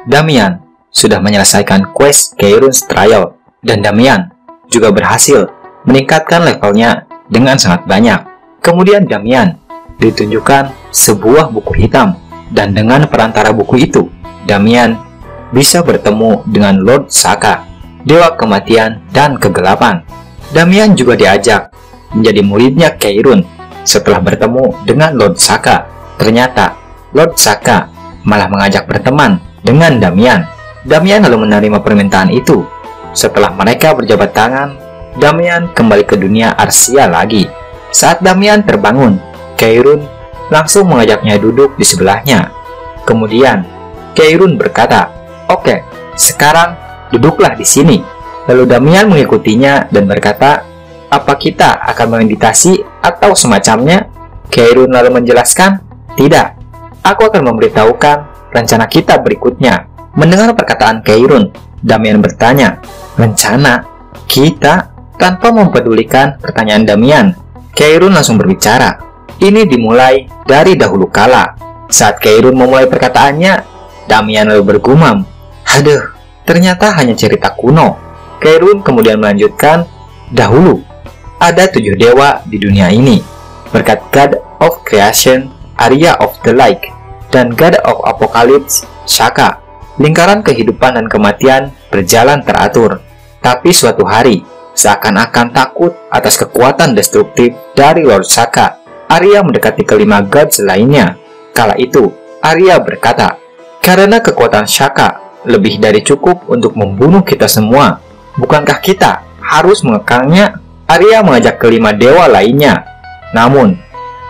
Damian sudah menyelesaikan quest Keirun's Trial, dan Damian juga berhasil meningkatkan levelnya dengan sangat banyak. Kemudian Damian ditunjukkan sebuah buku hitam, dan dengan perantara buku itu, Damian bisa bertemu dengan Lord Shaka, dewa kematian dan kegelapan. Damian juga diajak menjadi muridnya Keirun. Setelah bertemu dengan Lord Shaka, ternyata Lord Shaka malah mengajak berteman dengan Damian. Damian lalu menerima permintaan itu. Setelah mereka berjabat tangan, Damian kembali ke dunia Arsia lagi. Saat Damian terbangun, Keirun langsung mengajaknya duduk di sebelahnya. Kemudian Keirun berkata, "Oke, sekarang duduklah di sini." Lalu Damian mengikutinya dan berkata, "Apa kita akan memeditasi atau semacamnya?" Keirun lalu menjelaskan, "Tidak, aku akan memberitahukan rencana kita berikutnya." Mendengar perkataan Keirun, Damian bertanya, "Rencana kita?" Tanpa mempedulikan pertanyaan Damian, Keirun langsung berbicara. Ini dimulai dari dahulu kala. Saat Keirun memulai perkataannya, Damian lalu bergumam, "Aduh, ternyata hanya cerita kuno." Keirun kemudian melanjutkan, "Dahulu, ada 7 dewa di dunia ini, berkat God of Creation, Arya of the Light, dan God of Apocalypse, Shaka. Lingkaran kehidupan dan kematian berjalan teratur. Tapi suatu hari, seakan-akan takut atas kekuatan destruktif dari Lord Shaka, Arya mendekati kelima gods lainnya. Kala itu, Arya berkata, "Karena kekuatan Shaka lebih dari cukup untuk membunuh kita semua, bukankah kita harus mengekangnya?" Arya mengajak kelima dewa lainnya. Namun,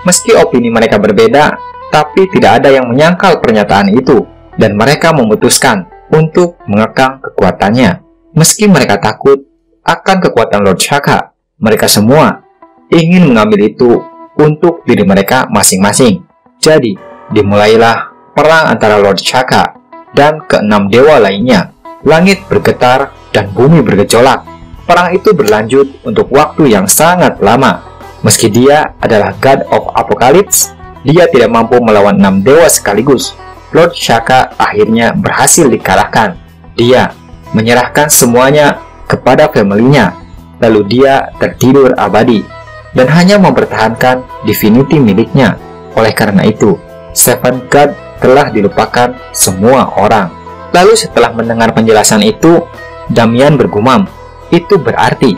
meski opini mereka berbeda, tapi tidak ada yang menyangkal pernyataan itu, dan mereka memutuskan untuk mengekang kekuatannya. Meski mereka takut akan kekuatan Lord Shaka, mereka semua ingin mengambil itu untuk diri mereka masing-masing. Jadi, dimulailah perang antara Lord Shaka dan keenam dewa lainnya. Langit bergetar dan bumi bergejolak. Perang itu berlanjut untuk waktu yang sangat lama. Meski dia adalah God of Apocalypse, dia tidak mampu melawan 6 dewa sekaligus. Lord Shaka akhirnya berhasil dikalahkan. Dia menyerahkan semuanya kepada family-nya, lalu dia tertidur abadi dan hanya mempertahankan divinity miliknya. Oleh karena itu, Seven God telah dilupakan semua orang. Lalu setelah mendengar penjelasan itu, Damian bergumam, "Itu berarti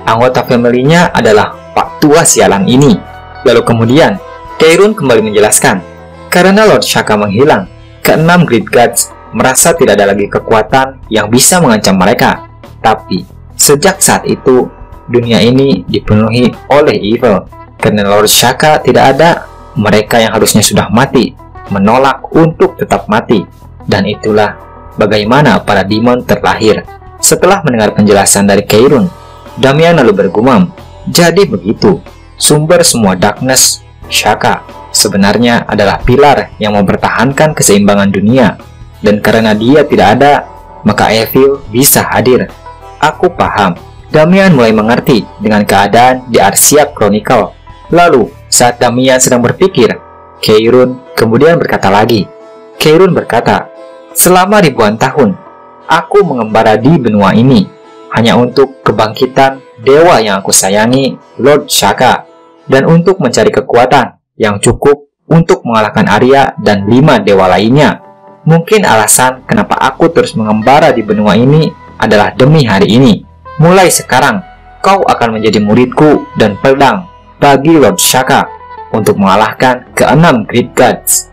anggota family-nya adalah Pak Tua sialan ini." Lalu kemudian Keirun kembali menjelaskan, karena Lord Shaka menghilang, keenam Great Gods merasa tidak ada lagi kekuatan yang bisa mengancam mereka. Tapi sejak saat itu, dunia ini dipenuhi oleh evil. Karena Lord Shaka tidak ada, mereka yang harusnya sudah mati menolak untuk tetap mati. Dan itulah bagaimana para demon terlahir. Setelah mendengar penjelasan dari Keirun, Damian lalu bergumam, "Jadi begitu, sumber semua darkness, Shaka sebenarnya adalah pilar yang mempertahankan keseimbangan dunia, dan karena dia tidak ada, maka evil bisa hadir." Aku paham. Damian mulai mengerti dengan keadaan di Arsia Chronicle. Lalu, saat Damian sedang berpikir, Keirun kemudian berkata lagi. Keirun berkata, "Selama ribuan tahun, aku mengembara di benua ini hanya untuk kebangkitan dewa yang aku sayangi, Lord Shaka, dan untuk mencari kekuatan yang cukup untuk mengalahkan Arya dan 5 dewa lainnya. Mungkin alasan kenapa aku terus mengembara di benua ini adalah demi hari ini. Mulai sekarang, kau akan menjadi muridku dan pedang bagi Lord Shaka untuk mengalahkan keenam Great Gods,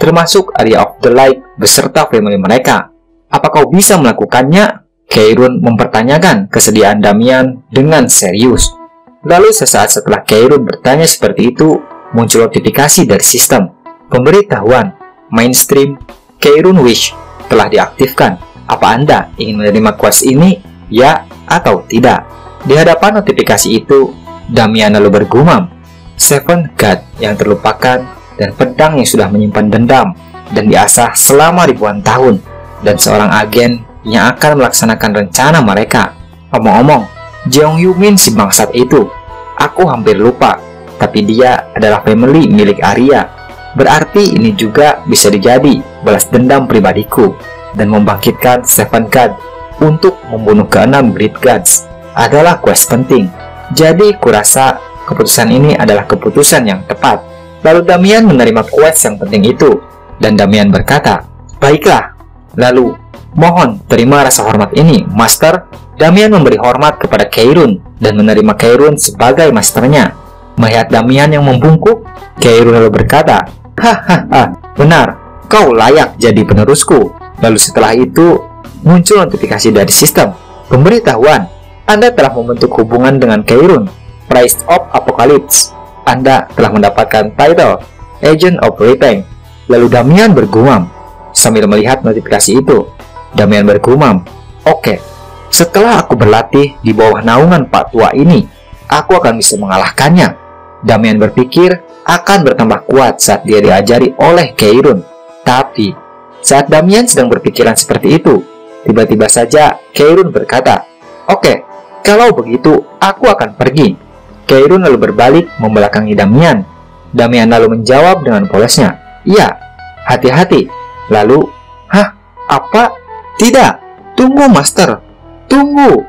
termasuk Arya of the Light beserta family mereka. Apa kau bisa melakukannya?" Keirun mempertanyakan kesediaan Damian dengan serius. Lalu sesaat setelah Keirun bertanya seperti itu, muncul notifikasi dari sistem. Pemberitahuan mainstream Keirun Wish telah diaktifkan. Apa Anda ingin menerima quest ini? Ya atau tidak? Di hadapan notifikasi itu, Damian lalu bergumam, "Seven God yang terlupakan dan pedang yang sudah menyimpan dendam dan diasah selama ribuan tahun, dan seorang agen yang akan melaksanakan rencana mereka. Omong-omong, Jeong Yumin si bangsat itu, aku hampir lupa, tapi dia adalah family milik Arya. Berarti ini juga bisa dijadi balas dendam pribadiku." dan membangkitkan Seven God untuk membunuh ke-6 Great Gods adalah quest penting. Jadi kurasa keputusan ini adalah keputusan yang tepat. Lalu Damian menerima quest yang penting itu, dan Damian berkata, "Baiklah, lalu mohon terima rasa hormat ini, Master." Damian memberi hormat kepada Keirun dan menerima Keirun sebagai masternya. Melihat Damian yang membungkuk, Keirun lalu berkata, "Hahaha, benar, kau layak jadi penerusku." Lalu setelah itu muncul notifikasi dari sistem. Pemberitahuan, Anda telah membentuk hubungan dengan Keirun, Priest of Apocalypse. Anda telah mendapatkan title Agent of Repeng. Lalu Damian bergumam sambil melihat notifikasi itu. Damian bergumam, "Oke, setelah aku berlatih di bawah naungan Pak Tua ini, aku akan bisa mengalahkannya." Damian berpikir akan bertambah kuat saat dia diajari oleh Keirun. Tapi saat Damian sedang berpikiran seperti itu, tiba-tiba saja Keirun berkata, "Oke, kalau begitu aku akan pergi." Keirun lalu berbalik membelakangi Damian. Damian lalu menjawab dengan polosnya, "Iya, hati-hati." Lalu, "Hah? Apa? Tidak, tunggu Master, tunggu."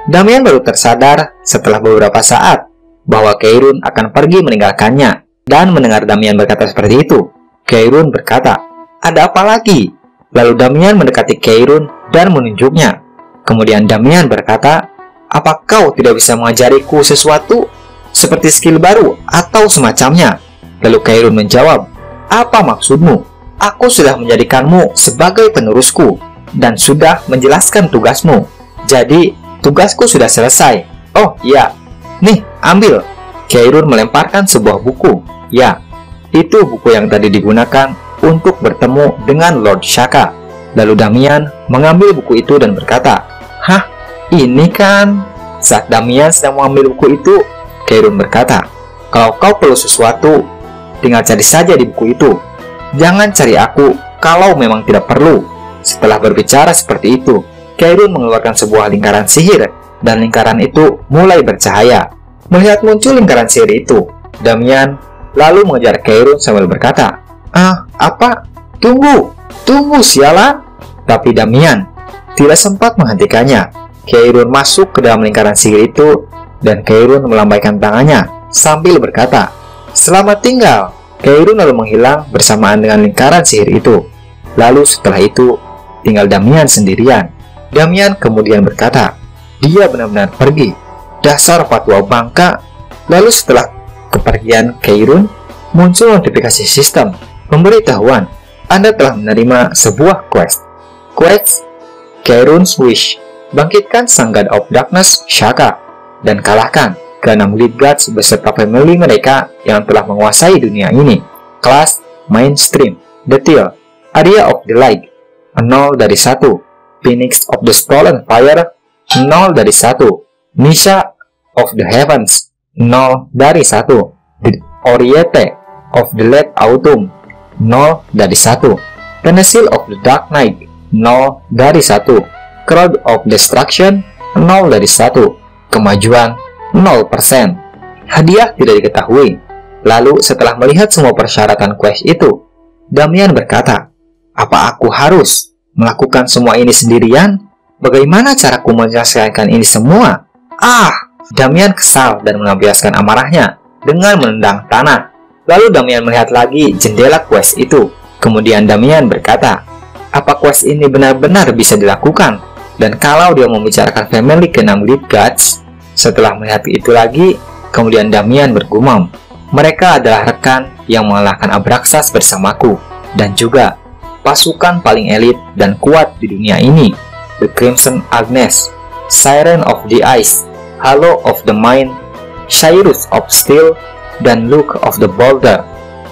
Damian baru tersadar setelah beberapa saat bahwa Keirun akan pergi meninggalkannya. Dan mendengar Damian berkata seperti itu, Keirun berkata, "Ada apa lagi?" Lalu Damian mendekati Keirun dan menunjuknya. Kemudian Damian berkata, "Apa kau tidak bisa mengajariku sesuatu? Seperti skill baru atau semacamnya?" Lalu Keirun menjawab, "Apa maksudmu? Aku sudah menjadikanmu sebagai penerusku dan sudah menjelaskan tugasmu. Jadi, tugasku sudah selesai." "Oh iya, nih, ambil." Keirun melemparkan sebuah buku. Ya, itu buku yang tadi digunakan untuk bertemu dengan Lord Shaka. Lalu Damian mengambil buku itu dan berkata, "Hah, ini kan?" Saat Damian sedang mengambil buku itu, Keirun berkata, "Kalau kau perlu sesuatu, tinggal cari saja di buku itu. Jangan cari aku kalau memang tidak perlu." Setelah berbicara seperti itu, Keirun mengeluarkan sebuah lingkaran sihir, dan lingkaran itu mulai bercahaya. Melihat muncul lingkaran sihir itu, Damian lalu mengejar Keirun sambil berkata, Apa? Tunggu, sialan." Tapi Damian tidak sempat menghentikannya. Keirun masuk ke dalam lingkaran sihir itu, dan Keirun melambaikan tangannya sambil berkata, "Selamat tinggal." Keirun lalu menghilang bersamaan dengan lingkaran sihir itu. Lalu setelah itu, tinggal Damian sendirian. Damian kemudian berkata, "Dia benar-benar pergi. Dasar fatwa bangka." Lalu setelah kepergian Keirun, muncul notifikasi sistem. Pemberitahuan, Anda telah menerima sebuah quest. Quest Keirun's Wish. Bangkitkan Sang God of Darkness, Shaka, dan kalahkan ke-6 Great Gods beserta family mereka yang telah menguasai dunia ini. Kelas Mainstream. Detail Area of the Light 0 dari 1. Phoenix of the Stolen Fire 0 dari 1. Nisha of the Heavens 0 dari 1. The Oriete of the Late Autumn 0 dari 1. Pencil of the Dark Knight 0 dari 1. Crowd of Destruction 0 dari 1. Kemajuan 0%. Hadiah tidak diketahui. Lalu setelah melihat semua persyaratan quest itu, Damian berkata, "Apa aku harus melakukan semua ini sendirian? Bagaimana caraku menyelesaikan ini semua?" Damian kesal dan melampiaskan amarahnya dengan menendang tanah. Lalu Damian melihat lagi jendela quest itu. Kemudian Damian berkata, "Apa quest ini benar-benar bisa dilakukan? Dan kalau dia membicarakan family ke-6 Great Gods?" Setelah melihat itu lagi, kemudian Damian bergumam, "Mereka adalah rekan yang mengalahkan Abraxas bersamaku, dan juga pasukan paling elit dan kuat di dunia ini. The Crimson Agnes, Siren of the Ice, Halo of the Mind, Cyrus of Steel, dan Luke of the Boulder.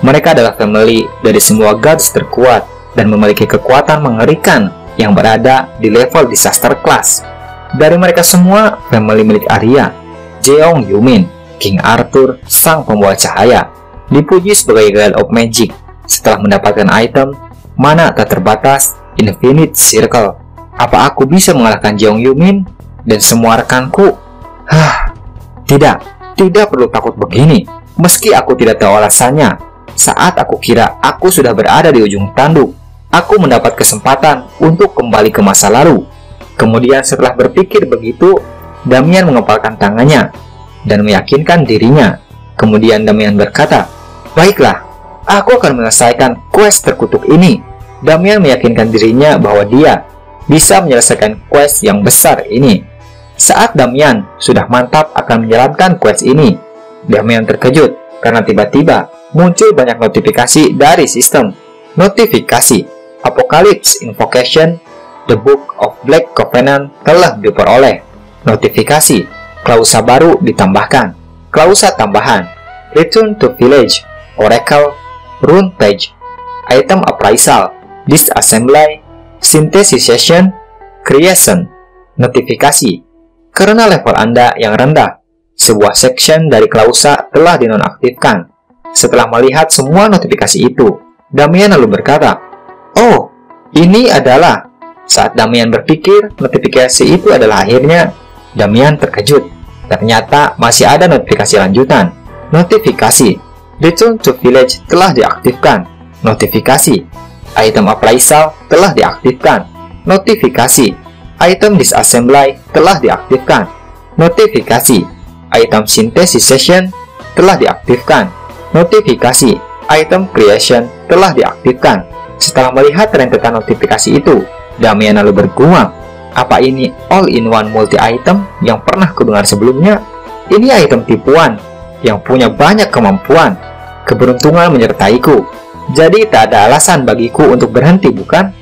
Mereka adalah family dari semua gods terkuat dan memiliki kekuatan mengerikan yang berada di level disaster class. Dari mereka semua, family milik Arya, Jeong Yumin, King Arthur, sang pembawa cahaya, dipuji sebagai God of Magic setelah mendapatkan item mana tak terbatas Infinite Circle. Apa aku bisa mengalahkan Jeong Yumin dan semua rekanku? Tidak perlu takut begini. Meski aku tidak tahu alasannya, saat aku kira aku sudah berada di ujung tanduk, aku mendapat kesempatan untuk kembali ke masa lalu. Kemudian setelah berpikir begitu, Damian mengepalkan tangannya dan meyakinkan dirinya. Kemudian Damian berkata, "Baiklah, aku akan menyelesaikan quest terkutuk ini." Damian meyakinkan dirinya bahwa dia bisa menyelesaikan quest yang besar ini. Saat Damian sudah mantap akan menjalankan quest ini, Damian terkejut karena tiba-tiba muncul banyak notifikasi dari sistem. Notifikasi Apocalypse Invocation, The Book of Black Covenant telah diperoleh. Notifikasi klausa baru ditambahkan. Klausa tambahan Return to Village, Oracle, Rune Page, Item Appraisal, Disassembly, Synthesization, Creation. Notifikasi karena level Anda yang rendah, sebuah section dari klausa telah dinonaktifkan. Setelah melihat semua notifikasi itu, Damian lalu berkata, "Oh, ini adalah..." Saat Damian berpikir notifikasi itu adalah akhirnya, Damian terkejut. Ternyata masih ada notifikasi lanjutan. Notifikasi Return to Village telah diaktifkan. Notifikasi Item Appraisal telah diaktifkan. Notifikasi Item Disassembly telah diaktifkan. Notifikasi Item Synthesization telah diaktifkan. Notifikasi Item Creation telah diaktifkan. Setelah melihat rentetan notifikasi itu, Damian lalu bergumam, "Apa ini all-in-one multi-item yang pernah kudengar sebelumnya? Ini item tipuan yang punya banyak kemampuan. Keberuntungan menyertaiku. Jadi tak ada alasan bagiku untuk berhenti, bukan?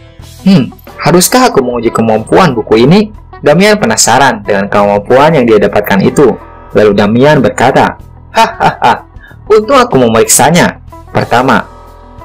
Haruskah aku menguji kemampuan buku ini?" Damian penasaran dengan kemampuan yang dia dapatkan itu. Lalu Damian berkata, "Hahaha, untung aku memeriksanya. Pertama,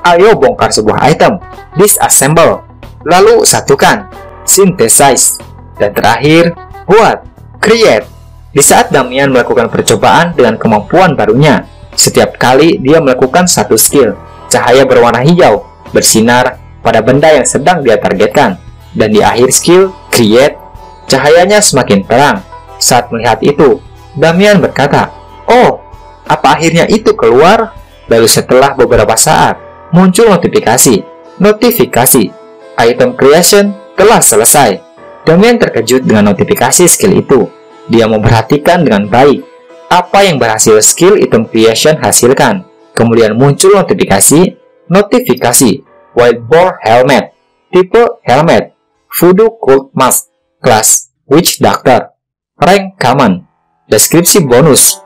ayo bongkar sebuah item, disassemble. Lalu satukan, synthesize. Dan terakhir, buat, create." Di saat Damian melakukan percobaan dengan kemampuan barunya, setiap kali dia melakukan satu skill, cahaya berwarna hijau bersinar pada benda yang sedang dia targetkan. Dan di akhir skill, create, cahayanya semakin terang. Saat melihat itu, Damian berkata, "Oh, apa akhirnya itu keluar?" Lalu setelah beberapa saat, muncul notifikasi. Item creation telah selesai. Damian terkejut dengan notifikasi skill itu. Dia memperhatikan dengan baik apa yang berhasil skill item creation hasilkan. Kemudian muncul notifikasi Wild Boar Helmet, tipe helmet, Voodoo Cult Mask, kelas Witch Doctor, rank common. Deskripsi bonus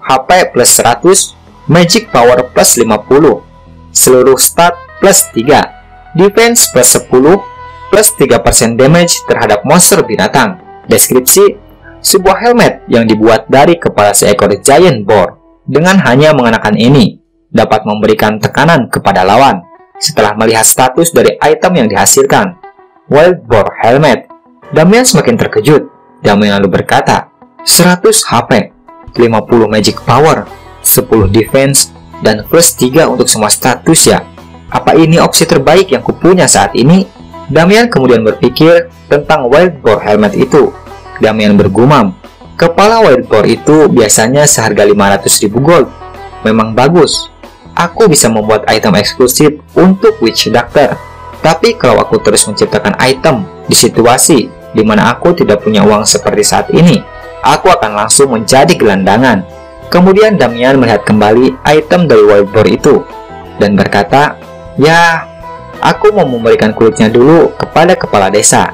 HP plus 100, Magic Power plus 50, seluruh stat plus 3, Defense plus 10, plus 3% damage terhadap monster binatang. Deskripsi, sebuah helmet yang dibuat dari kepala seekor giant boar. Dengan hanya mengenakan ini, dapat memberikan tekanan kepada lawan. Setelah melihat status dari item yang dihasilkan, Wild Boar Helmet, Damian semakin terkejut. Damian lalu berkata, 100 HP, 50 Magic Power, 10 Defense, dan plus 3 untuk semua status ya. Apa ini opsi terbaik yang kupunya saat ini? Damian kemudian berpikir tentang Wild Boar Helmet itu. Damian bergumam, kepala Wild Boar itu biasanya seharga 500.000 gold. Memang bagus. Aku bisa membuat item eksklusif untuk Witch Doctor. Tapi kalau aku terus menciptakan item di situasi di mana aku tidak punya uang seperti saat ini, aku akan langsung menjadi gelandangan. Kemudian Damian melihat kembali item dari Wild Boar itu dan berkata, ya, aku mau memberikan kulitnya dulu kepada kepala desa.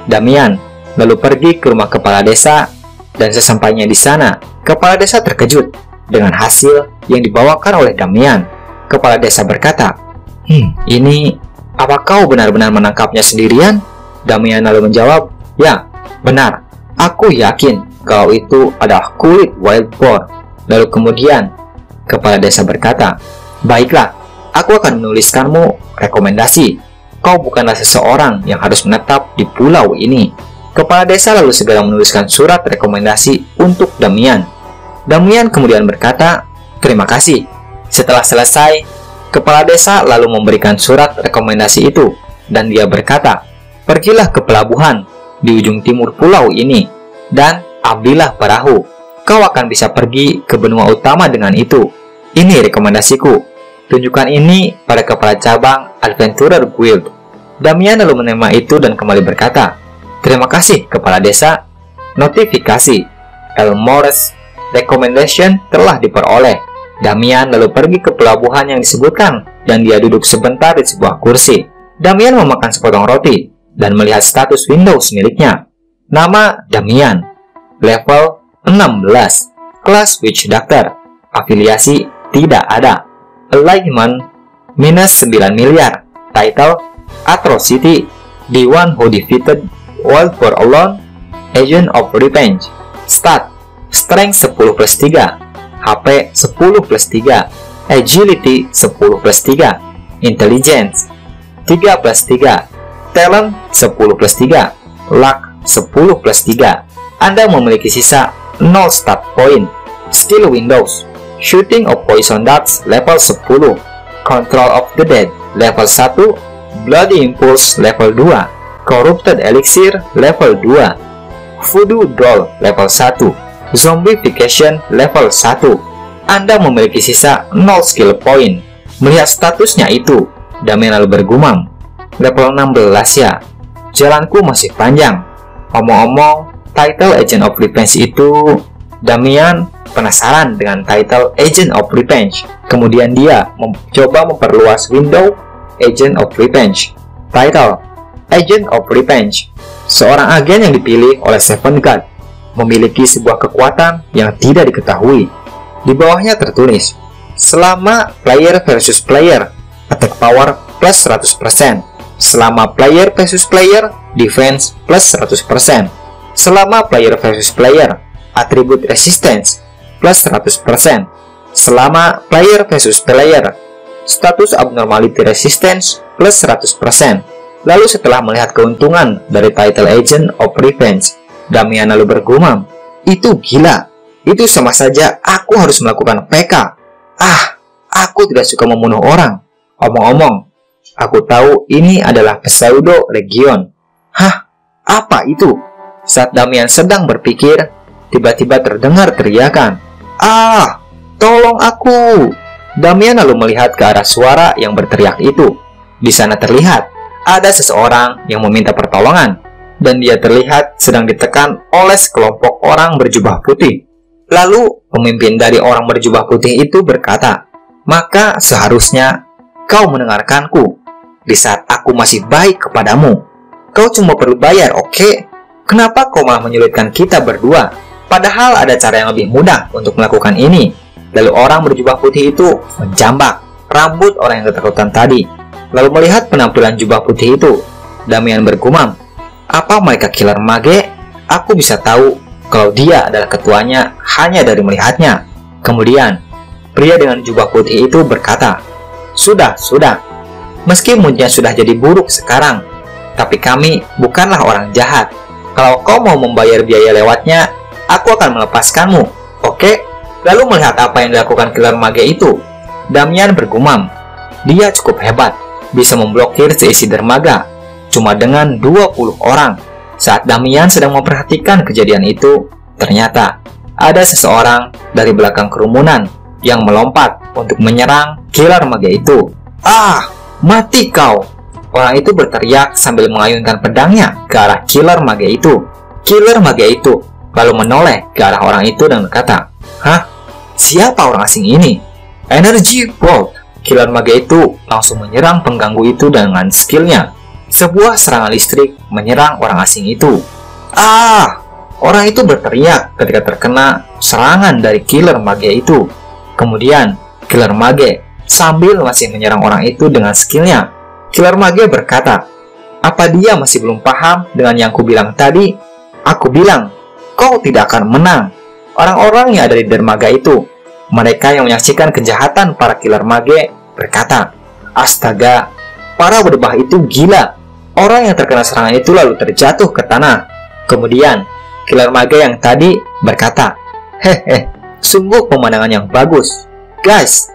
Damian lalu pergi ke rumah kepala desa, dan sesampainya di sana, kepala desa terkejut dengan hasil yang dibawakan oleh Damian. Kepala desa berkata, ini, apa kau benar-benar menangkapnya sendirian? Damian lalu menjawab, ya, benar. Aku yakin kalau itu adalah kulit Wild Boar. Lalu kemudian, kepala desa berkata, baiklah, aku akan menuliskanmu rekomendasi. Kau bukanlah seseorang yang harus menetap di pulau ini. Kepala desa lalu segera menuliskan surat rekomendasi untuk Damian. Damian kemudian berkata, terima kasih. Setelah selesai, kepala desa lalu memberikan surat rekomendasi itu, dan dia berkata, pergilah ke pelabuhan di ujung timur pulau ini, dan ambillah perahu. Kau akan bisa pergi ke benua utama dengan itu. Ini rekomendasiku. tunjukkan ini pada kepala cabang Adventurer Guild. Damian lalu menerima itu dan kembali berkata, "Terima kasih, Kepala Desa. Notifikasi Elmores Recommendation telah diperoleh." Damian lalu pergi ke pelabuhan yang disebutkan dan dia duduk sebentar di sebuah kursi. Damian memakan sepotong roti dan melihat status Windows miliknya. Nama Damian, level 16, kelas Witch Doctor, afiliasi tidak ada, alignment minus 9 miliar, title Atrocity, the one who defeated World for Alone, Agent of Revenge, stat Strength 10+3, HP 10+3, Agility 10+3, Intelligence 3+3, Talent 10+3, Luck 10+3. Anda memiliki sisa 0 stat point. Skill Windows, Shooting of Poison Darts level 10, Control of the Dead level 1, Bloody Impulse level 2, Corrupted Elixir level 2, Voodoo Doll level 1, Zombification level 1. Anda memiliki sisa 0 skill point. Melihat statusnya itu, Damian lalu bergumam, level 16 ya, jalanku masih panjang. Omong-omong, title Agent of Revenge itu, Damian penasaran dengan title Agent of Revenge. Kemudian dia mencoba memperluas window Agent of Revenge. Title Agent of Revenge, seorang agen yang dipilih oleh Seven God, memiliki sebuah kekuatan yang tidak diketahui. Di bawahnya tertulis, selama player versus player, attack power plus 100%. Selama player versus player, defense plus 100%. Selama player versus player, atribut resistance plus 100%. Selama player versus player, status abnormality resistance plus 100%. Lalu setelah melihat keuntungan dari title Agent of Revenge, Damian lalu bergumam, "Itu gila. Itu sama saja aku harus melakukan PK. Aku tidak suka membunuh orang. Omong-omong, aku tahu ini adalah pseudo legion." Hah? Apa itu? Saat Damian sedang berpikir, tiba-tiba terdengar teriakan, "Ah, tolong aku!" Damian lalu melihat ke arah suara yang berteriak itu. Di sana terlihat ada seseorang yang meminta pertolongan, dan dia terlihat sedang ditekan oleh sekelompok orang berjubah putih. Lalu, pemimpin dari orang berjubah putih itu berkata, "Maka seharusnya kau mendengarkanku di saat aku masih baik kepadamu. Kau cuma perlu bayar, oke? Kenapa kau malah menyulitkan kita berdua? Padahal ada cara yang lebih mudah untuk melakukan ini." Lalu orang berjubah putih itu menjambak rambut orang yang ketakutan tadi. Lalu melihat penampilan jubah putih itu, Damian bergumam, "Apa mereka killer mage? Aku bisa tahu kalau dia adalah ketuanya hanya dari melihatnya." Kemudian, pria dengan jubah putih itu berkata, Sudah. Meski moodnya sudah jadi buruk sekarang, tapi kami bukanlah orang jahat. Kalau kau mau membayar biaya lewatnya, aku akan melepaskanmu, oke?" Lalu melihat apa yang dilakukan killer mage itu, Damian bergumam, dia cukup hebat, bisa memblokir seisi dermaga, cuma dengan 20 orang. Saat Damian sedang memperhatikan kejadian itu, ternyata ada seseorang dari belakang kerumunan yang melompat untuk menyerang killer mage itu. "Ah, mati kau!" Orang itu berteriak sambil mengayunkan pedangnya ke arah killer mage itu. Killer mage itu lalu menoleh ke arah orang itu dan berkata, "Hah? Siapa orang asing ini?" Energy Bolt. Killer mage itu langsung menyerang pengganggu itu dengan skillnya. Sebuah serangan listrik menyerang orang asing itu. "Ah!" Orang itu berteriak ketika terkena serangan dari killer mage itu. Kemudian, killer mage sambil masih menyerang orang itu dengan skillnya. Killer mage berkata, "Apa dia masih belum paham dengan yang kubilang tadi? Aku bilang, kau tidak akan menang." Orang-orang yang ada di dermaga itu, mereka yang menyaksikan kejahatan para killer mage, berkata, "Astaga, para berdebah itu gila." Orang yang terkena serangan itu lalu terjatuh ke tanah. Kemudian, killer mage yang tadi berkata, "Hehe, sungguh pemandangan yang bagus. Guys,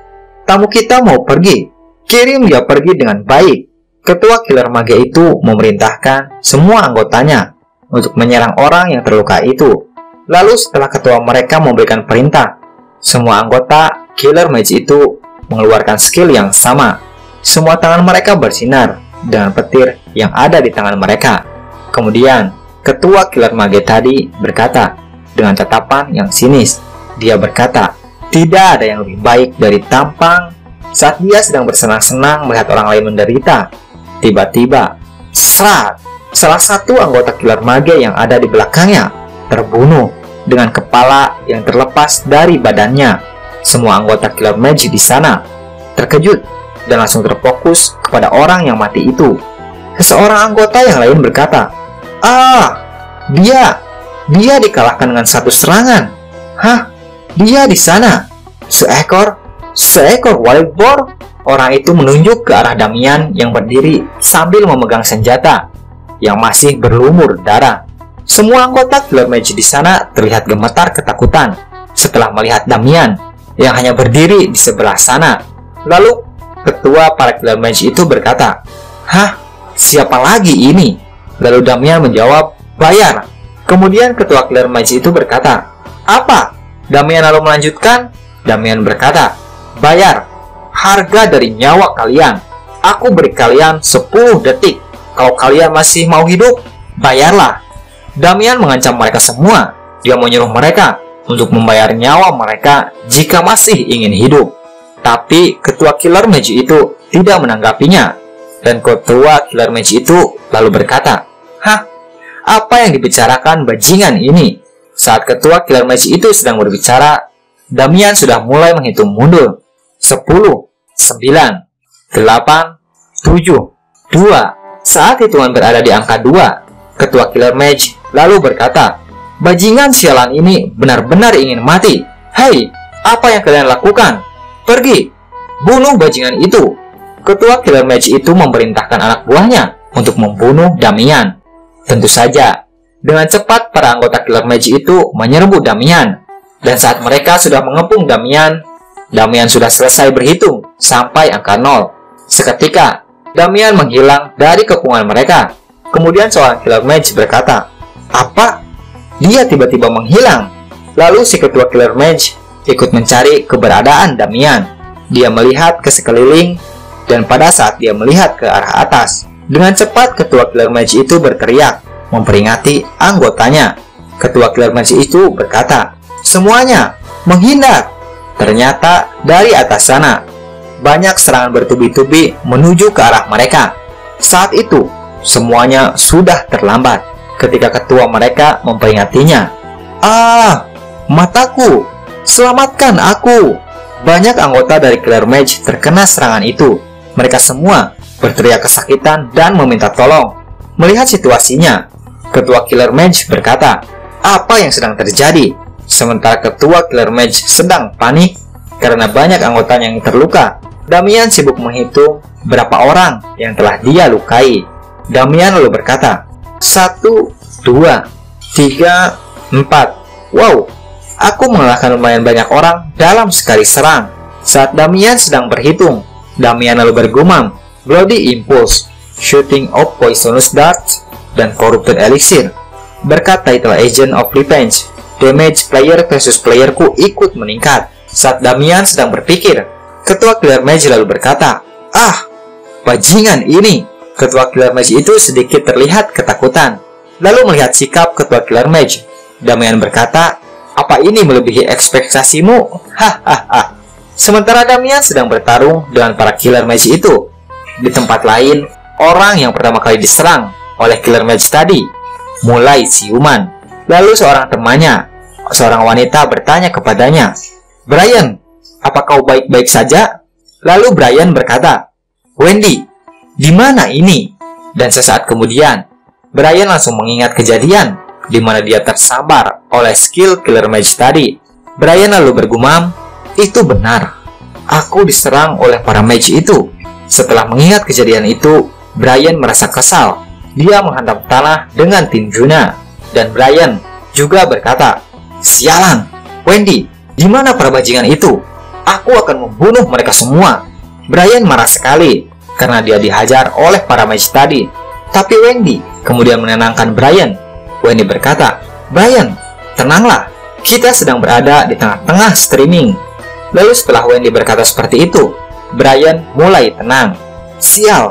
tamu kita mau pergi. Kirim dia pergi dengan baik." Ketua killer mage itu memerintahkan semua anggotanya untuk menyerang orang yang terluka itu. Lalu setelah ketua mereka memberikan perintah, semua anggota killer mage itu mengeluarkan skill yang sama. Semua tangan mereka bersinar dengan petir yang ada di tangan mereka. Kemudian, ketua Killer Mage tadi berkata dengan tatapan yang sinis. Dia berkata, tidak ada yang lebih baik dari tampang saat dia sedang bersenang-senang melihat orang lain menderita. Tiba-tiba, serat, salah satu anggota Killer Mage yang ada di belakangnya terbunuh dengan kepala yang terlepas dari badannya. Semua anggota Killer Mage di sana terkejut dan langsung terfokus kepada orang yang mati itu. Seseorang anggota yang lain berkata, dia dikalahkan dengan satu serangan. Hah? Dia di sana. Seekor wild boar. Orang itu menunjuk ke arah Damian yang berdiri sambil memegang senjata yang masih berlumur darah. Semua anggota Killer Mage di sana terlihat gemetar ketakutan setelah melihat Damian yang hanya berdiri di sebelah sana. Lalu, ketua para Killer Mage itu berkata, "Hah? Siapa lagi ini?" Lalu Damian menjawab, "Bayar." Kemudian ketua Killer Mage itu berkata, "Apa?" Damian lalu melanjutkan. Damian berkata, "Bayar. Harga dari nyawa kalian. Aku beri kalian 10 detik. Kalau kalian masih mau hidup, bayarlah." Damian mengancam mereka semua. Dia menyuruh mereka untuk membayar nyawa mereka jika masih ingin hidup. Tapi ketua Killer Mage itu tidak menanggapinya. Dan ketua Killer Mage itu lalu berkata, "Hah? Apa yang dibicarakan bajingan ini?" Saat ketua Killer Mage itu sedang berbicara, Damian sudah mulai menghitung mundur. 10, 9, 8, 7, 2. Saat hitungan berada di angka 2, ketua Killer Mage lalu berkata, "Bajingan sialan ini benar-benar ingin mati. Hei, apa yang kalian lakukan? Pergi, bunuh bajingan itu." Ketua Killer Mage itu memerintahkan anak buahnya untuk membunuh Damian. Tentu saja, dengan cepat para anggota Killer Mage itu menyerbu Damian. Dan saat mereka sudah mengepung Damian sudah selesai berhitung sampai angka 0. Seketika, Damian menghilang dari kepungan mereka. Kemudian seorang Killer Mage berkata, "Apa? Dia tiba-tiba menghilang." Lalu si ketua Killer Mage ikut mencari keberadaan Damian. Dia melihat ke sekeliling, dan pada saat dia melihat ke arah atas, dengan cepat ketua Killer Mage itu berteriak memperingati anggotanya. Ketua Killer Mage itu berkata, "Semuanya menghindar." Ternyata dari atas sana banyak serangan bertubi-tubi menuju ke arah mereka. Saat itu semuanya sudah terlambat ketika ketua mereka memperingatinya. Mataku, selamatkan aku." Banyak anggota dari Killer Mage terkena serangan itu. Mereka semua berteriak kesakitan dan meminta tolong. Melihat situasinya, ketua Killer Mage berkata, "Apa yang sedang terjadi?" Sementara ketua Killer Mage sedang panik karena banyak anggotanya yang terluka, Damian sibuk menghitung berapa orang yang telah dia lukai. Damian lalu berkata, 1, 2, 3, 4. Wow, aku mengalahkan lumayan banyak orang dalam sekali serang. Saat Damian sedang berhitung, Damian lalu bergumam, "Bloody Impulse, Shooting of Poisonous Darts, dan Corrupted Elixir." Berkat title Agent of Revenge, damage player versus playerku ikut meningkat. Saat Damian sedang berpikir, ketua Killer Mage lalu berkata, bajingan ini." Ketua Killer Mage itu sedikit terlihat ketakutan. Lalu melihat sikap ketua Killer Mage, Damian berkata, "Apa ini melebihi ekspektasimu?" Hahaha. Sementara Damian sedang bertarung dengan para Killer Mage itu, di tempat lain, orang yang pertama kali diserang oleh Killer Mage tadi mulai siuman. Lalu seorang temannya, seorang wanita, bertanya kepadanya, "Brian, apa kau baik-baik saja?" Lalu Brian berkata, "Wendy, di mana ini?" Dan sesaat kemudian, Brian langsung mengingat kejadian di mana dia tersambar oleh skill Killer Mage tadi. Brian lalu bergumam, "Itu benar. Aku diserang oleh para mage itu." Setelah mengingat kejadian itu, Brian merasa kesal. Dia menghantam tanah dengan tinjunya. Dan Brian juga berkata, "Sialan, Wendy, di mana para bajingan itu? Aku akan membunuh mereka semua." Brian marah sekali karena dia dihajar oleh para mage tadi. Tapi Wendy kemudian menenangkan Brian. Wendy berkata, "Brian, tenanglah. Kita sedang berada di tengah-tengah streaming. Lalu setelah Wendy berkata seperti itu, Brian mulai tenang. Sial,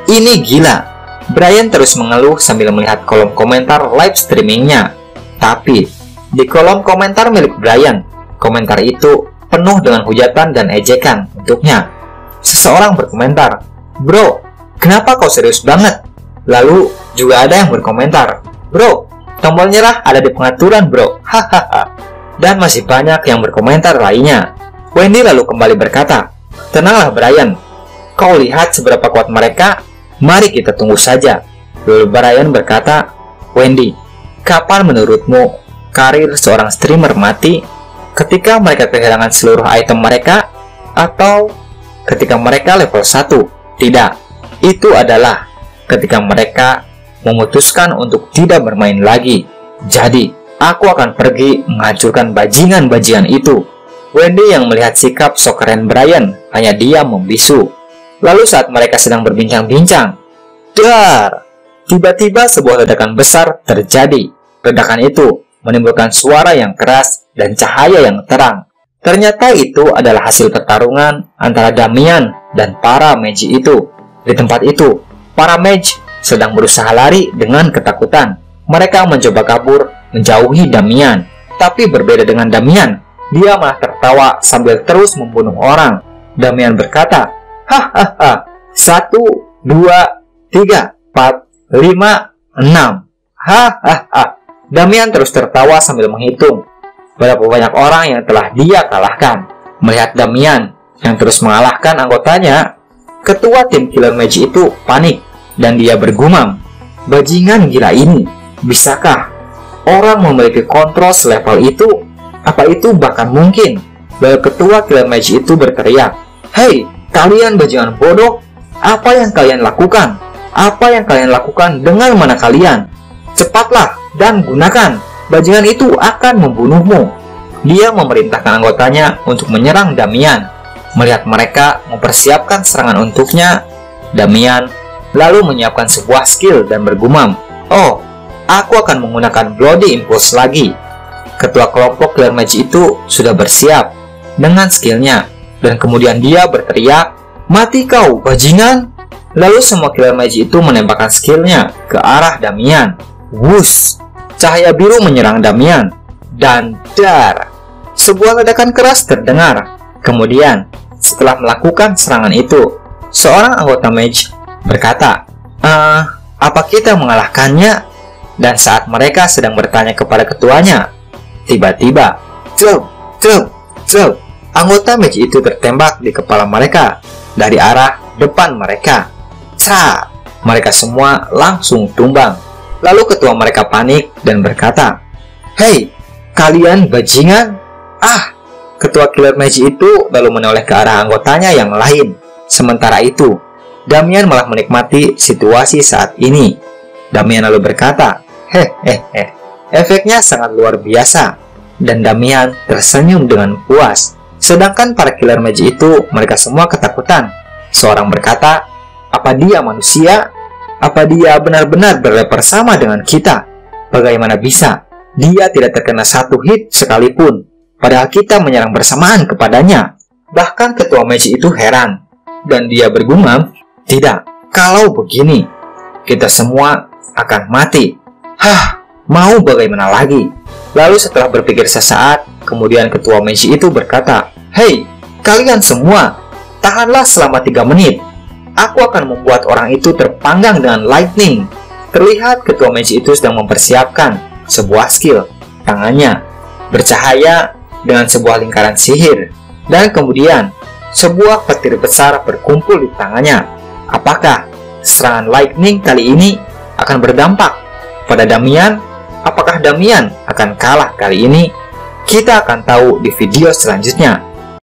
ini gila. Brian terus mengeluh sambil melihat kolom komentar live streamingnya. Tapi, di kolom komentar milik Brian, komentar itu penuh dengan hujatan dan ejekan untuknya. Seseorang berkomentar, "Bro, kenapa kau serius banget?" Lalu, juga ada yang berkomentar, "Bro, tombol nyerah ada di pengaturan bro, hahaha." Dan masih banyak yang berkomentar lainnya. Wendy lalu kembali berkata, "Tenanglah Brian, kau lihat seberapa kuat mereka, mari kita tunggu saja." Lalu Brian berkata, "Wendy, kapan menurutmu karir seorang streamer mati? Ketika mereka kehilangan seluruh item mereka, atau ketika mereka level 1? Tidak, itu adalah ketika mereka memutuskan untuk tidak bermain lagi. Jadi, aku akan pergi menghancurkan bajingan-bajingan itu." Wendy yang melihat sikap sok keren Brian hanya diam membisu. Lalu saat mereka sedang berbincang-bincang, dar! Tiba-tiba sebuah ledakan besar terjadi. Ledakan itu menimbulkan suara yang keras dan cahaya yang terang. Ternyata itu adalah hasil pertarungan antara Damian dan para mage itu. Di tempat itu, para mage sedang berusaha lari dengan ketakutan. Mereka mencoba kabur menjauhi Damian. Tapi berbeda dengan Damian, dia malah tertawa sambil terus membunuh orang. Damian berkata, "Hahaha, 1, 2, 3, 4, 5, 6. Hahaha." Damian terus tertawa sambil menghitung berapa banyak orang yang telah dia kalahkan. Melihat Damian yang terus mengalahkan anggotanya, ketua tim Killer Mage itu panik dan dia bergumam, "Bajingan gila ini, bisakah orang memiliki kontrol selevel itu? Apa itu bahkan mungkin?" Lalu ketua Killer Mage itu berteriak, "Hei, kalian bajingan bodoh, apa yang kalian lakukan? Apa yang kalian lakukan dengan mana kalian? Cepatlah dan gunakan, bajingan itu akan membunuhmu." Dia memerintahkan anggotanya untuk menyerang Damian. Melihat mereka mempersiapkan serangan untuknya, Damian lalu menyiapkan sebuah skill dan bergumam, "Oh, aku akan menggunakan Bloody Impulse lagi." Ketua kelompok Killer Mage itu sudah bersiap dengan skillnya, dan kemudian dia berteriak, "Mati kau, bajingan!" Lalu semua Killer Mage itu menembakkan skillnya ke arah Damian. Wush! Cahaya biru menyerang Damian, dan dar! Sebuah ledakan keras terdengar. Kemudian, setelah melakukan serangan itu, seorang anggota Mage berkata, apa kita mengalahkannya?" Dan saat mereka sedang bertanya kepada ketuanya, tiba-tiba, anggota Mage itu tertembak di kepala mereka dari arah depan mereka. Ca! Mereka semua langsung tumbang. Lalu ketua mereka panik dan berkata, "Hei, kalian bajingan!" Ketua Killer Mage itu lalu menoleh ke arah anggotanya yang lain. Sementara itu, Damian malah menikmati situasi saat ini. Damian lalu berkata, "Hehehe, efeknya sangat luar biasa." Dan Damian tersenyum dengan puas. Sedangkan para Killer Mage itu, mereka semua ketakutan. Seorang berkata, "Apa dia manusia? Apa dia benar-benar berlevel sama dengan kita? Bagaimana bisa? Dia tidak terkena satu hit sekalipun, padahal kita menyerang bersamaan kepadanya." Bahkan ketua Mage itu heran, dan dia bergumam, "Tidak, kalau begini, kita semua akan mati. Mau bagaimana lagi?" Lalu setelah berpikir sesaat, kemudian ketua Mage itu berkata, "Hei, kalian semua, tahanlah selama 3 menit. Aku akan membuat orang itu terpanggang dengan lightning." Terlihat ketua Mage itu sedang mempersiapkan sebuah skill. Tangannya bercahaya dengan sebuah lingkaran sihir, dan kemudian sebuah petir besar berkumpul di tangannya. Apakah serangan lightning kali ini akan berdampak pada Damian? Apakah Damian akan kalah kali ini? Kita akan tahu di video selanjutnya.